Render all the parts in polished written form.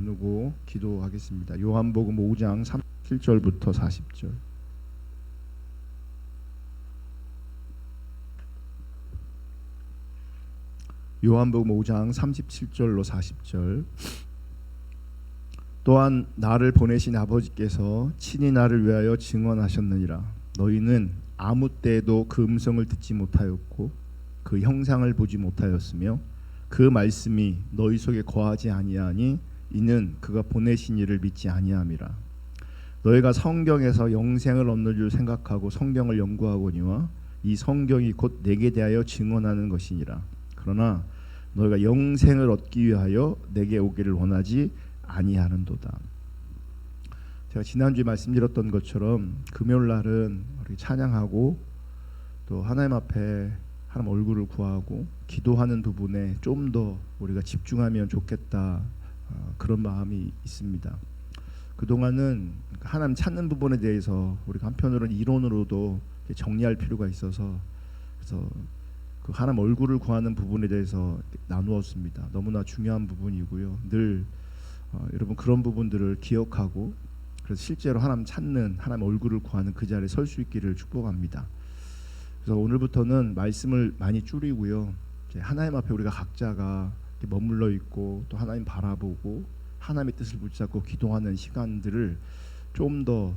나누고 기도하겠습니다. 요한복음 5장 37절부터 40절. 요한복음 5장 37절로 40절. 또한 나를 보내신 아버지께서 친히 나를 위하여 증언하셨느니라. 너희는 아무 때에도 그 음성을 듣지 못하였고 그 형상을 보지 못하였으며 그 말씀이 너희 속에 거하지 아니하니 이는 그가 보내신 이를 믿지 아니함이라. 너희가 성경에서 영생을 얻는 줄 생각하고 성경을 연구하거니와 이 성경이 곧 내게 대하여 증언하는 것이니라. 그러나 너희가 영생을 얻기 위하여 내게 오기를 원하지 아니하는도다. 제가 지난주에 말씀드렸던 것처럼 금요일 날은 우리 찬양하고 또 하나님 앞에 하나님 얼굴을 구하고 기도하는 부분에 좀 더 우리가 집중하면 좋겠다, 그런 마음이 있습니다. 그동안은 하나님 찾는 부분에 대해서 우리가 한편으로는 이론으로도 정리할 필요가 있어서 그래서 그 하나님 얼굴을 구하는 부분에 대해서 나누었습니다. 너무나 중요한 부분이고요. 늘 여러분 그런 부분들을 기억하고 그래서 실제로 하나님 찾는 하나님 얼굴을 구하는 그 자리에 설 수 있기를 축복합니다. 그래서 오늘부터는 말씀을 많이 줄이고요. 이제 하나님 앞에 우리가 각자가 머물러 있고 또 하나님 바라보고 하나님의 뜻을 붙잡고 기도하는 시간들을 좀 더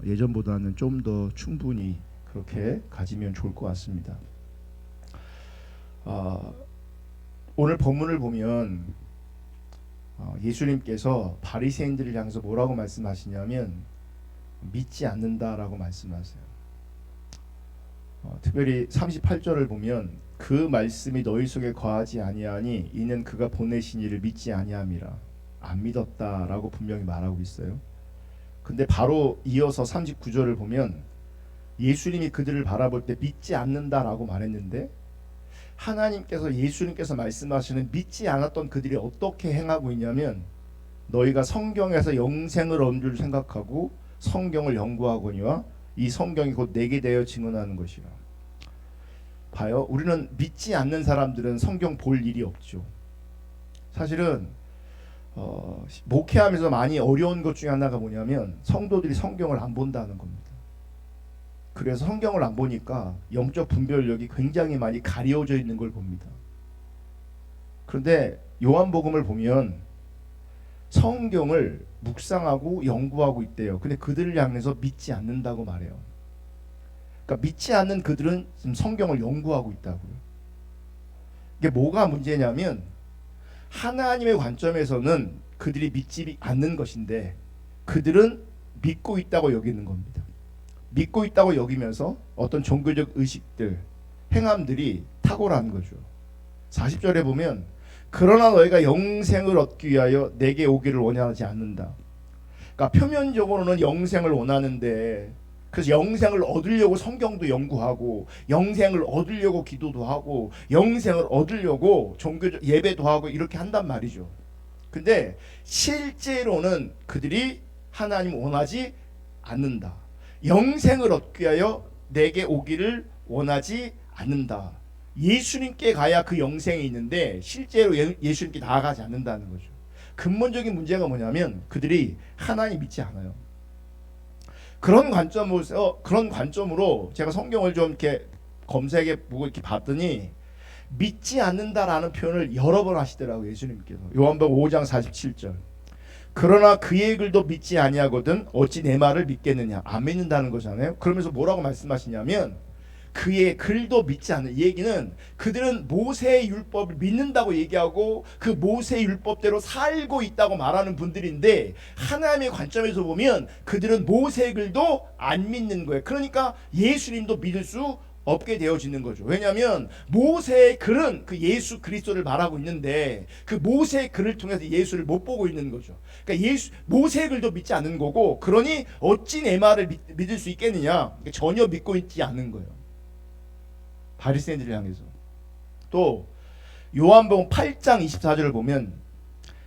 예전보다는 좀 더 충분히 그렇게 가지면 좋을 것 같습니다. 오늘 본문을 보면 예수님께서 바리새인들을 향해서 뭐라고 말씀하시냐면 믿지 않는다라고 말씀하세요. 특별히 38절을 보면 그 말씀이 너희 속에 거하지 아니하니 이는 그가 보내신 이를 믿지 아니함이라. 안 믿었다라고 분명히 말하고 있어요. 근데 바로 이어서 39절을 보면 예수님이 그들을 바라볼 때 믿지 않는다라고 말했는데 하나님께서 예수님께서 말씀하시는 믿지 않았던 그들이 어떻게 행하고 있냐면 너희가 성경에서 영생을 얻는 줄 생각하고 성경을 연구하거니와 이 성경이 곧 내게 대하여 증언하는 것이라. 봐요. 우리는 믿지 않는 사람들은 성경 볼 일이 없죠. 사실은 목회하면서 많이 어려운 것 중에 하나가 뭐냐면 성도들이 성경을 안 본다는 겁니다. 그래서 성경을 안 보니까 영적 분별력이 굉장히 많이 가려져 있는 걸 봅니다. 그런데 요한복음을 보면 성경을 묵상하고 연구하고 있대요. 근데 그들을 향해서 믿지 않는다고 말해요. 그러니까 믿지 않는 그들은 지금 성경을 연구하고 있다고요. 이게 뭐가 문제냐면 하나님의 관점에서는 그들이 믿지 않는 것인데 그들은 믿고 있다고 여기는 겁니다. 믿고 있다고 여기면서 어떤 종교적 의식들, 행함들이 탁월한 거죠. 40절에 보면 그러나 너희가 영생을 얻기 위하여 내게 오기를 원하지 않는다. 그러니까 표면적으로는 영생을 원하는데 그래서 영생을 얻으려고 성경도 연구하고 영생을 얻으려고 기도도 하고 영생을 얻으려고 종교적 예배도 하고 이렇게 한단 말이죠. 근데 실제로는 그들이 하나님 원하지 않는다. 영생을 얻기 위하여 내게 오기를 원하지 않는다. 예수님께 가야 그 영생이 있는데 실제로 예수님께 나아가지 않는다는 거죠. 근본적인 문제가 뭐냐면 그들이 하나님 믿지 않아요. 그런 관점으로 제가 성경을 좀 이렇게 검색해 보고 이렇게 봤더니 믿지 않는다라는 표현을 여러 번 하시더라고요. 예수님께서 요한복음 5장 47절. 그러나 그의 글도 믿지 아니하거든 어찌 내 말을 믿겠느냐. 안 믿는다는 거잖아요. 그러면서 뭐라고 말씀하시냐면 그의 글도 믿지 않는, 이 얘기는 그들은 모세의 율법을 믿는다고 얘기하고 그 모세의 율법대로 살고 있다고 말하는 분들인데 하나님의 관점에서 보면 그들은 모세의 글도 안 믿는 거예요. 그러니까 예수님도 믿을 수 없게 되어지는 거죠. 왜냐하면 모세의 글은 그 예수 그리스도를 말하고 있는데 그 모세의 글을 통해서 예수를 못 보고 있는 거죠. 그러니까 모세의 글도 믿지 않는 거고 그러니 어찌 내 말을 믿을 수 있겠느냐. 전혀 믿고 있지 않는 거예요. 바리새인들을 향해서. 또 요한복음 8장 24절을 보면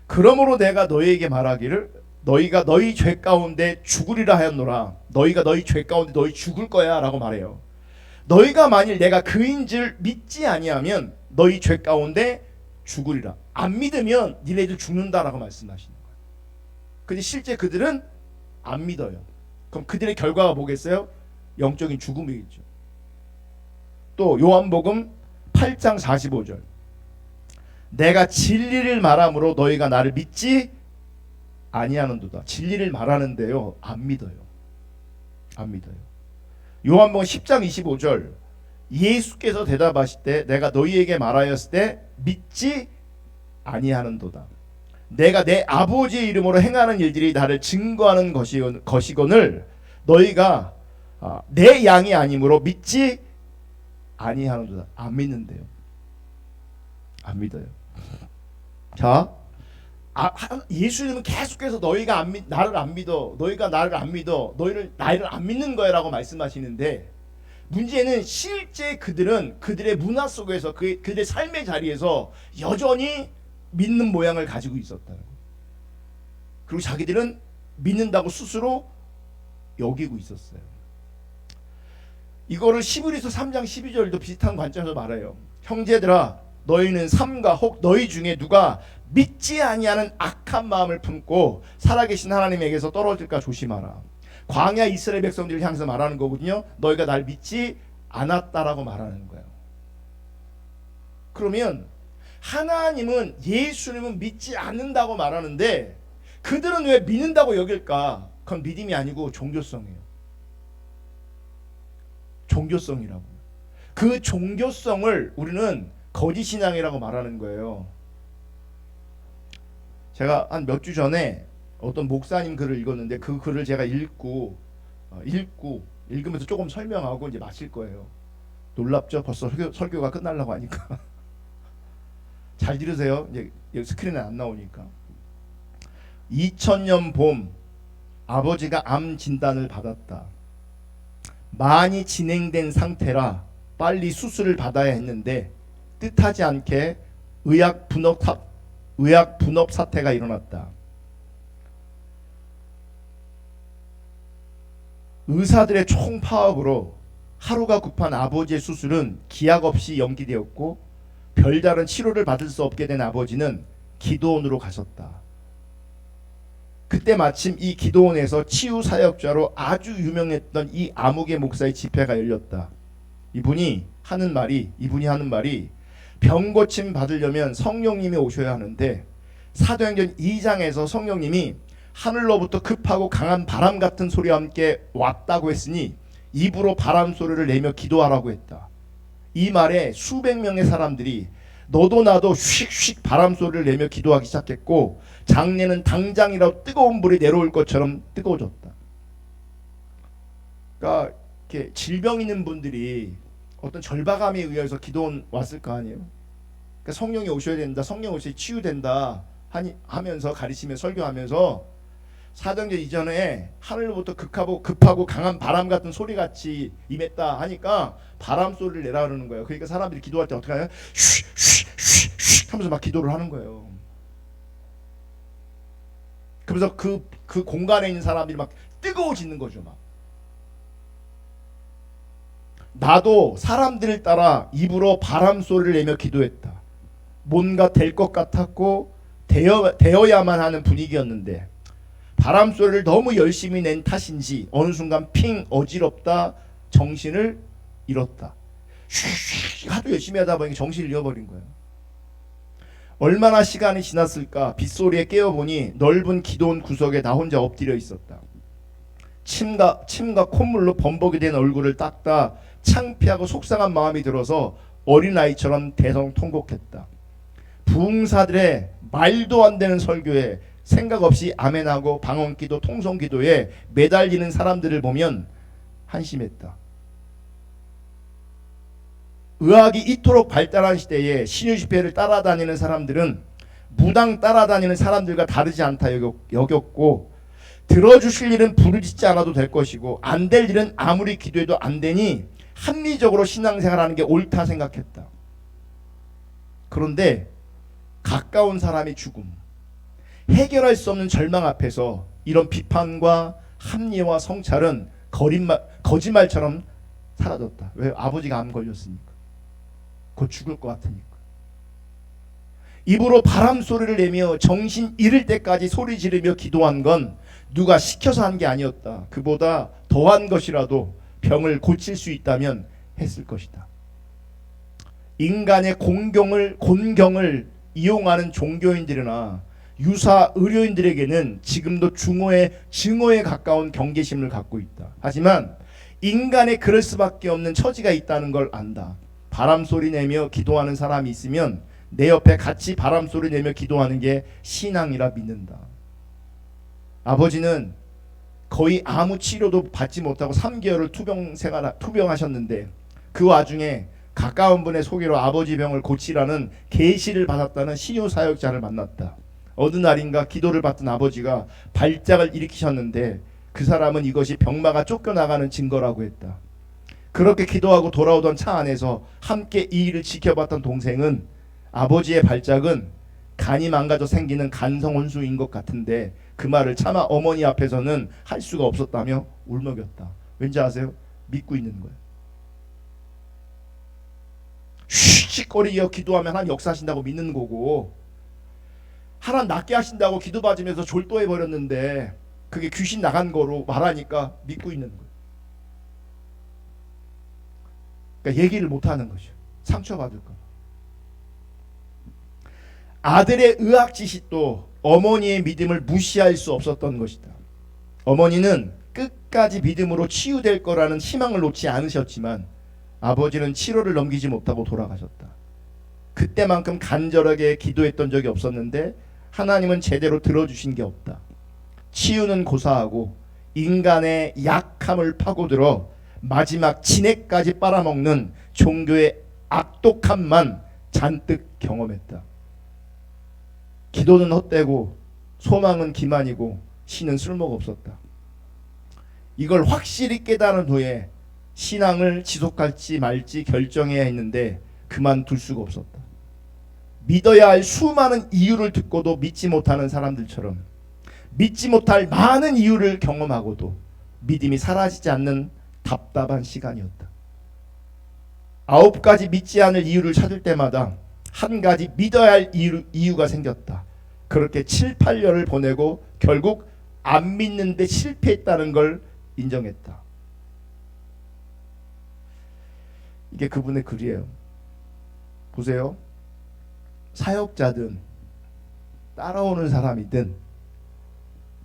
그러므로 내가 너희에게 말하기를 너희가 너희 죄 가운데 죽으리라 하였노라. 너희가 너희 죄 가운데 너희 죽을 거야 라고 말해요. 너희가 만일 내가 그인 줄 믿지 아니하면 너희 죄 가운데 죽으리라. 안 믿으면 니네들 죽는다라고 말씀하시는 거예요. 근데 실제 그들은 안 믿어요. 그럼 그들의 결과가 뭐겠어요? 영적인 죽음이겠죠. 또 요한복음 8장 45절. 내가 진리를 말함으로 너희가 나를 믿지 아니하는도다. 진리를 말하는데요, 안 믿어요. 안 믿어요. 요한복음 10장 25절. 예수께서 대답하실 때 내가 너희에게 말하였을 때 믿지 아니하는도다. 내가 내 아버지의 이름으로 행하는 일들이 나를 증거하는 것이거늘 너희가 내 양이 아니므로 믿지 아니하는도다. 안 믿는데요. 안 믿어요. 자, 예수님은 계속해서 너희가 나를 안 믿어, 너희가 나를 안 믿어, 나를 안 믿는 거야라고 말씀하시는데, 문제는 실제 그들은 그들의 문화 속에서 그들의 삶의 자리에서 여전히 믿는 모양을 가지고 있었다는 거예요. 그리고 자기들은 믿는다고 스스로 여기고 있었어요. 이거를 히브리서 3장 12절도 비슷한 관점에서 말해요. 형제들아, 너희는 삼가 혹 너희 중에 누가 믿지 아니하는 악한 마음을 품고 살아계신 하나님에게서 떨어질까 조심하라. 광야 이스라엘 백성들을 향해서 말하는 거거든요. 너희가 날 믿지 않았다라고 말하는 거예요. 그러면 하나님은 예수님은 믿지 않는다고 말하는데 그들은 왜 믿는다고 여길까? 그건 믿음이 아니고 종교성이에요. 종교성이라고. 그 종교성을 우리는 거짓신앙이라고 말하는 거예요. 제가 한 몇 주 전에 어떤 목사님 글을 읽었는데 그 글을 제가 읽으면서 조금 설명하고 이제 마칠 거예요. 놀랍죠? 벌써 설교가 끝나려고 하니까. 잘 들으세요. 이제 여기 스크린에 안 나오니까. 2000년 봄 아버지가 암 진단을 받았다. 많이 진행된 상태라 빨리 수술을 받아야 했는데 뜻하지 않게 의약 분업 사태가 일어났다. 의사들의 총파업으로 하루가 급한 아버지의 수술은 기약 없이 연기되었고 별다른 치료를 받을 수 없게 된 아버지는 기도원으로 가셨다. 그때 마침 이 기도원에서 치유 사역자로 아주 유명했던 이 아무개 목사의 집회가 열렸다. 이분이 하는 말이 병 고침 받으려면 성령님이 오셔야 하는데 사도행전 2장에서 성령님이 하늘로부터 급하고 강한 바람 같은 소리와 함께 왔다고 했으니 입으로 바람 소리를 내며 기도하라고 했다. 이 말에 수백 명의 사람들이 너도 나도 휙휙 바람 소리를 내며 기도하기 시작했고 장례는 당장이라도 뜨거운 불이 내려올 것처럼 뜨거워졌다. 그러니까 이렇게 질병 있는 분들이 어떤 절박함에 의해서 기도원 왔을 거 아니에요. 그러니까 성령이 오셔야 된다, 성령 오셔야 치유된다 하면서 가르치며 설교하면서 사도행전 이전에 하늘로부터 급하고 강한 바람 같은 소리같이 임했다 하니까 바람 소리를 내라 그러는 거예요. 그러니까 사람들이 기도할 때 어떻게 하냐? 쉿 하면서 막 기도를 하는 거예요. 그래서 그 공간에 있는 사람들이 막 뜨거워지는 거죠. 막. 나도 사람들을 따라 입으로 바람 소리를 내며 기도했다. 뭔가 될 것 같았고 되어야만 하는 분위기였는데 바람 소리를 너무 열심히 낸 탓인지 어느 순간 핑 어지럽다 정신을 잃었다. 하도 열심히 하다 보니 정신을 잃어버린 거예요. 얼마나 시간이 지났을까 빗소리에 깨어보니 넓은 기도원 구석에 나 혼자 엎드려 있었다. 침과 콧물로 범벅이 된 얼굴을 닦다 창피하고 속상한 마음이 들어서 어린아이처럼 대성통곡했다. 부흥사들의 말도 안 되는 설교에 생각 없이 아멘하고 방언기도 통성기도에 매달리는 사람들을 보면 한심했다. 의학이 이토록 발달한 시대에 신유 집회를 따라다니는 사람들은 무당 따라다니는 사람들과 다르지 않다 여겼고 들어주실 일은 부르짖지 않아도 될 것이고 안 될 일은 아무리 기도해도 안 되니 합리적으로 신앙생활하는 게 옳다 생각했다. 그런데 가까운 사람의 죽음, 해결할 수 없는 절망 앞에서 이런 비판과 합리와 성찰은 거짓말처럼 사라졌다. 왜? 아버지가 암 걸렸으니까. 곧 죽을 것 같으니까. 입으로 바람 소리를 내며 정신 잃을 때까지 소리 지르며 기도한 건 누가 시켜서 한 게 아니었다. 그보다 더한 것이라도 병을 고칠 수 있다면 했을 것이다. 인간의 곤경을 이용하는 종교인들이나 유사 의료인들에게는 지금도 증오에 가까운 경계심을 갖고 있다. 하지만 인간에 그럴 수밖에 없는 처지가 있다는 걸 안다. 바람 소리 내며 기도하는 사람이 있으면 내 옆에 같이 바람 소리 내며 기도하는 게 신앙이라 믿는다. 아버지는 거의 아무 치료도 받지 못하고 3개월을 투병하셨는데 그 와중에 가까운 분의 소개로 아버지 병을 고치라는 계시를 받았다는 신유 사역자를 만났다. 어느 날인가 기도를 받던 아버지가 발작을 일으키셨는데 그 사람은 이것이 병마가 쫓겨나가는 증거라고 했다. 그렇게 기도하고 돌아오던 차 안에서 함께 이 일을 지켜봤던 동생은 아버지의 발작은 간이 망가져 생기는 간성혼수인 것 같은데 그 말을 차마 어머니 앞에서는 할 수가 없었다며 울먹였다. 왠지 아세요? 믿고 있는 거예요. 씩씩거리며 기도하면 하나님 역사하신다고 믿는 거고, 하나님 낫게 하신다고 기도 받으면서 졸도해 버렸는데 그게 귀신 나간 거로 말하니까 믿고 있는 거예요. 그러니까 얘기를 못하는 거죠. 상처받을까 봐. 아들의 의학 지식도 어머니의 믿음을 무시할 수 없었던 것이다. 어머니는 끝까지 믿음으로 치유될 거라는 희망을 놓지 않으셨지만 아버지는 치료를 넘기지 못하고 돌아가셨다. 그때만큼 간절하게 기도했던 적이 없었는데 하나님은 제대로 들어주신 게 없다. 치유는 고사하고 인간의 약함을 파고들어 마지막 진액까지 빨아먹는 종교의 악독함만 잔뜩 경험했다. 기도는 헛되고 소망은 기만이고 신은 쓸모가 없었다. 이걸 확실히 깨달은 후에 신앙을 지속할지 말지 결정해야 했는데 그만둘 수가 없었다. 믿어야 할 수많은 이유를 듣고도 믿지 못하는 사람들처럼 믿지 못할 많은 이유를 경험하고도 믿음이 사라지지 않는 답답한 시간이었다. 9가지 믿지 않을 이유를 찾을 때마다 한 가지 믿어야 할 이유가 생겼다. 그렇게 7, 8년을 보내고 결국 안 믿는데 실패했다는 걸 인정했다. 이게 그분의 글이에요. 보세요. 사역자든 따라오는 사람이든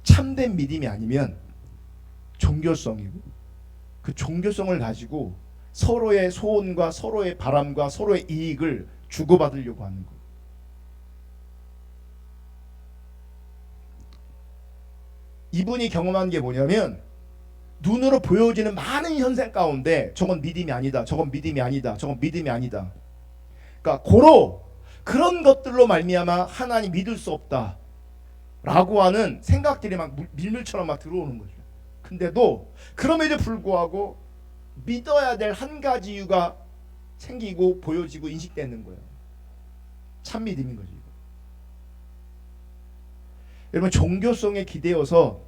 참된 믿음이 아니면 종교성이고 그 종교성을 가지고 서로의 소원과 서로의 바람과 서로의 이익을 주고받으려고 하는 거예요. 이분이 경험한 게 뭐냐면 눈으로 보여지는 많은 현상 가운데 저건 믿음이 아니다, 저건 믿음이 아니다, 저건 믿음이 아니다. 그러니까 그런 것들로 말미암아 하나님 믿을 수 없다 라고 하는 생각들이 막 밀물처럼 막 들어오는 거죠. 근데도 그럼에도 불구하고 믿어야 될 한 가지 이유가 생기고 보여지고 인식되는 거예요. 참 믿음인 거죠. 이거. 여러분, 종교성에 기대어서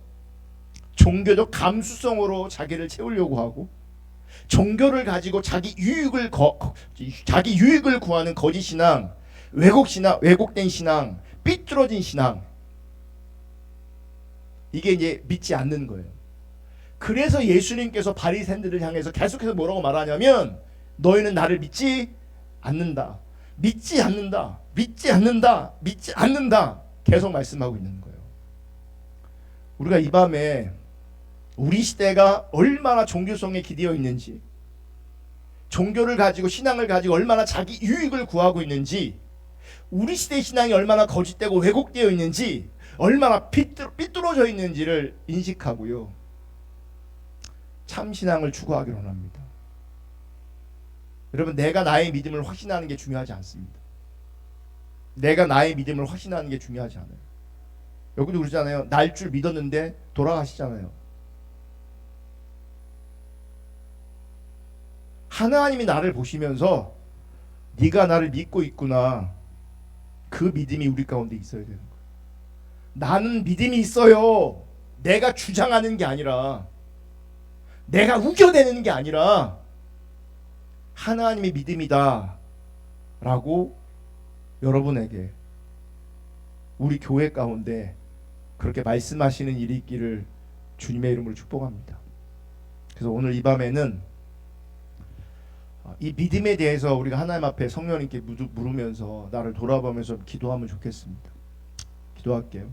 종교적 감수성으로 자기를 채우려고 하고 종교를 가지고 자기 유익을 구하는 거짓 신앙, 왜곡된 신앙, 삐뚤어진 신앙, 이게 이제 믿지 않는 거예요. 그래서 예수님께서 바리새인들을 향해서 계속해서 뭐라고 말하냐면 너희는 나를 믿지 않는다. 믿지 않는다. 믿지 않는다. 믿지 않는다. 계속 말씀하고 있는 거예요. 우리가 이 밤에 우리 시대가 얼마나 종교성에 기대어 있는지, 종교를 가지고 신앙을 가지고 얼마나 자기 유익을 구하고 있는지, 우리 시대의 신앙이 얼마나 거짓되고 왜곡되어 있는지, 얼마나 삐뚤어져 있는지를 인식하고요. 참 신앙을 추구하기를 원합니다. 여러분, 내가 나의 믿음을 확신하는 게 중요하지 않습니다. 내가 나의 믿음을 확신하는 게 중요하지 않아요. 여기도 그러잖아요. 날 줄 믿었는데 돌아가시잖아요. 하나님이 나를 보시면서 네가 나를 믿고 있구나, 그 믿음이 우리 가운데 있어야 되는 거예요. 나는 믿음이 있어요. 내가 주장하는 게 아니라, 내가 우겨대는 게 아니라 하나님의 믿음이다 라고 여러분에게 우리 교회 가운데 그렇게 말씀하시는 일이 있기를 주님의 이름으로 축복합니다. 그래서 오늘 이 밤에는 이 믿음에 대해서 우리가 하나님 앞에 성령님께 물으면서 나를 돌아보면서 기도하면 좋겠습니다. 기도할게요.